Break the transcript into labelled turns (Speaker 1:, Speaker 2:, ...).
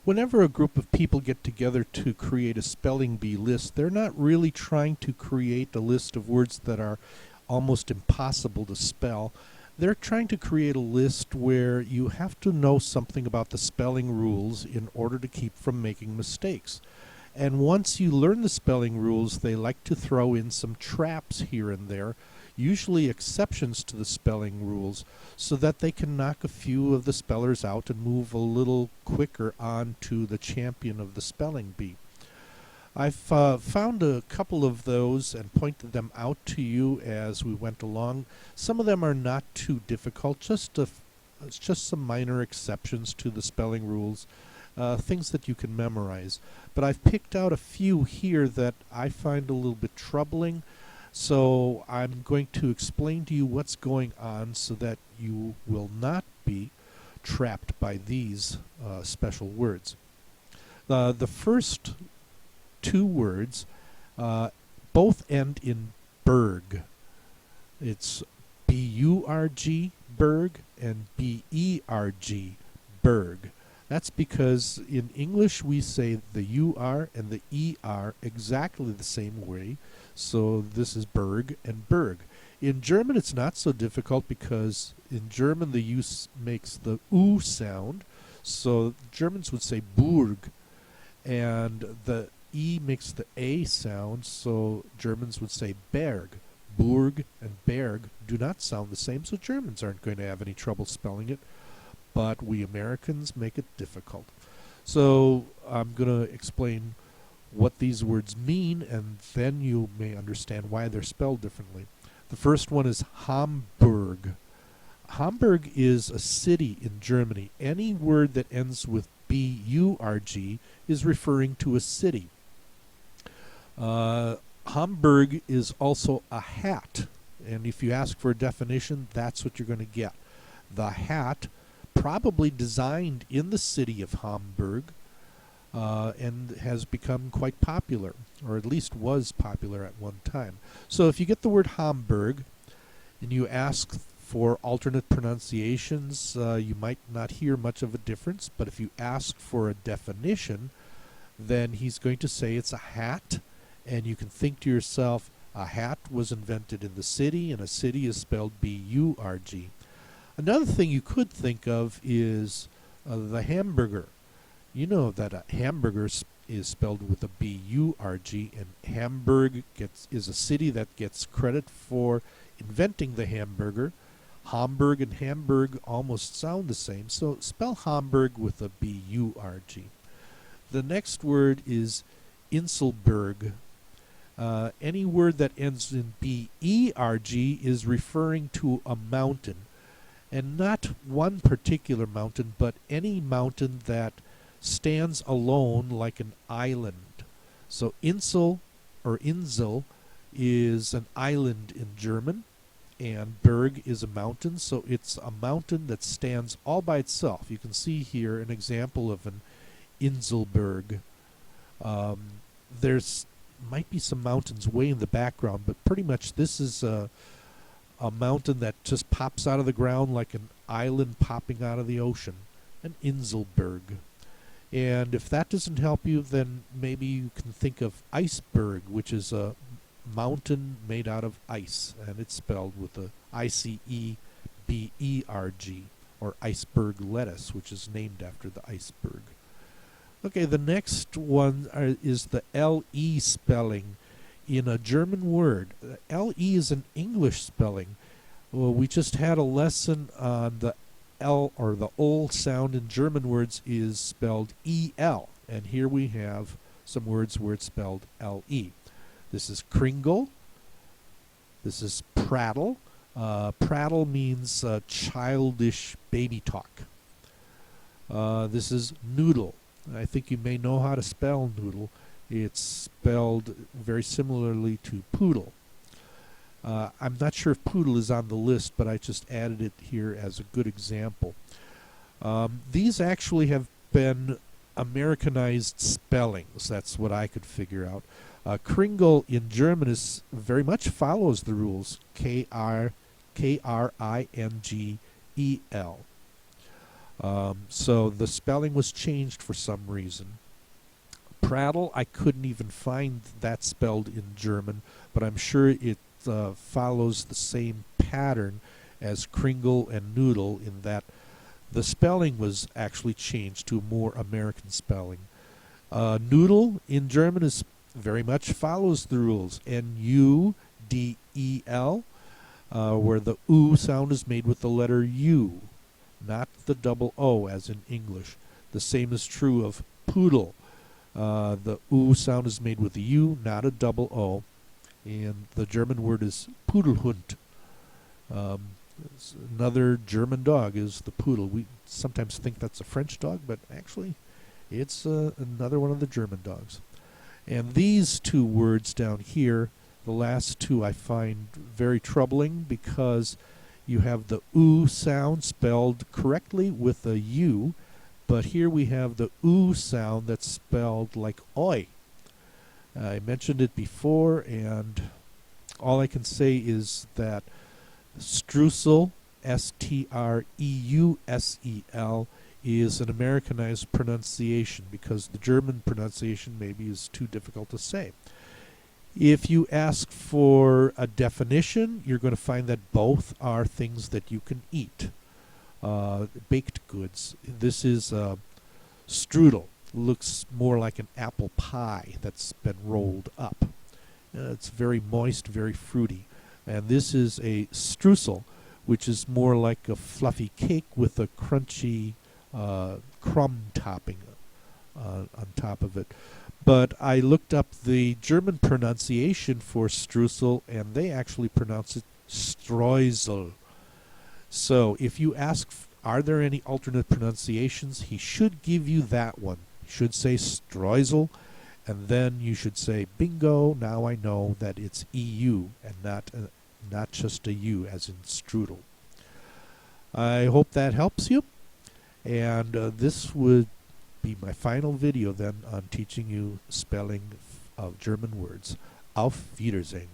Speaker 1: Whenever a group of people get together to create a spelling bee list, they're not really trying to create a list of words that are almost impossible to spell. They're trying to create a list where you have to know something about the spelling rules in order to keep from making mistakes. And once you learn the spelling rules, they like to throw in some traps here and there, usually exceptions to the spelling rules, so that they can knock a few of the spellers out and move a little quicker on to the champion of the spelling bee. I've found a couple of those and pointed them out to you as we went along. Some of them are not too difficult, just some minor exceptions to the spelling rules, things that you can memorize. But I've picked out a few here that I find a little bit troubling, so I'm going to explain to you what's going on so that you will not be trapped by these special words. The first two words both end in berg. It's B-U-R-G, berg, and B-E-R-G, berg. That's because in English we say the U-R and the E-R exactly the same way, so this is berg and berg. In German it's not so difficult because in German the U makes the U sound, so Germans would say Burg, and the E makes the A sound, so Germans would say Berg. Burg and Berg do not sound the same, so Germans aren't going to have any trouble spelling it, but we Americans make it difficult. So I'm going to explain what these words mean, and then you may understand why they're spelled differently. The first one is Hamburg. Hamburg is a city in Germany. Any word that ends with B-U-R-G is referring to a city. Hamburg is also a hat, and if you ask for a definition, that's what you're going to get. The hat, probably designed in the city of Hamburg, and has become quite popular, or at least was popular at one time. So if you get the word Hamburg and you ask for alternate pronunciations, you might not hear much of a difference, but if you ask for a definition, then he's going to say it's a hat, and you can think to yourself, a hat was invented in the city, and a city is spelled B-U-R-G. Another thing you could think of is the hamburger. You know that a hamburger is spelled with a B-U-R-G, and Hamburg is a city that gets credit for inventing the hamburger. Hamburg and Hamburg almost sound the same, so spell Hamburg with a B-U-R-G. The next word is Inselberg. Any word that ends in B-E-R-G is referring to a mountain, and not one particular mountain, but any mountain that stands alone like an island. So Insel or Insel is an island in German, and Berg is a mountain, so it's a mountain that stands all by itself. You can see here an example of an Inselberg. There's might be some mountains way in the background, but pretty much this is a mountain that just pops out of the ground like an island popping out of the ocean, an Inselberg. And if that doesn't help you, then maybe you can think of iceberg, which is a mountain made out of ice, and it's spelled with a I-C-E-B-E-R-G, or iceberg lettuce, which is named after the iceberg. Okay, the next one is the L-E spelling in a German word. L-E is an English spelling. Well, we just had a lesson on the L, or the ol sound in German words is spelled E-L, and here we have some words where it's spelled L-E. This is Kringle. This is prattle. Prattle means childish baby talk. This is noodle. I think you may know how to spell noodle. It's spelled very similarly to poodle. I'm not sure if poodle is on the list, but I just added it here as a good example. These actually have been Americanized spellings. That's what I could figure out. Kringle in German is very much follows the rules. K-R-I-N-G-E-L. So the spelling was changed for some reason. Prattle, I couldn't even find that spelled in German, but I'm sure it follows the same pattern as Kringle and Noodle in that the spelling was actually changed to a more American spelling. Noodle in German is very much follows the rules. N-U-D-E-L, where the oo sound is made with the letter U, not the double O as in English. The same is true of poodle. The oo sound is made with a U, not a double O. And the German word is Pudelhund. Another German dog is the poodle. We sometimes think that's a French dog, but actually it's another one of the German dogs. And these two words down here, the last two, I find very troubling because you have the oo sound spelled correctly with a U, but here we have the oo sound that's spelled like oi. I mentioned it before, and all I can say is that streusel, S-T-R-E-U-S-E-L, is an Americanized pronunciation because the German pronunciation maybe is too difficult to say. If you ask for a definition, you're going to find that both are things that you can eat. Baked goods. This is strudel. Looks more like an apple pie that's been rolled up. It's very moist, very fruity. And this is a streusel, which is more like a fluffy cake with a crunchy crumb topping on top of it. But I looked up the German pronunciation for streusel, and they actually pronounce it streusel. So if you ask, are there any alternate pronunciations, he should give you that one. He should say streusel, and then you should say, bingo, now I know that it's EU and not just a U as in strudel. I hope that helps you, and this would be my final video then on teaching you spelling of German words. Auf Wiedersehen.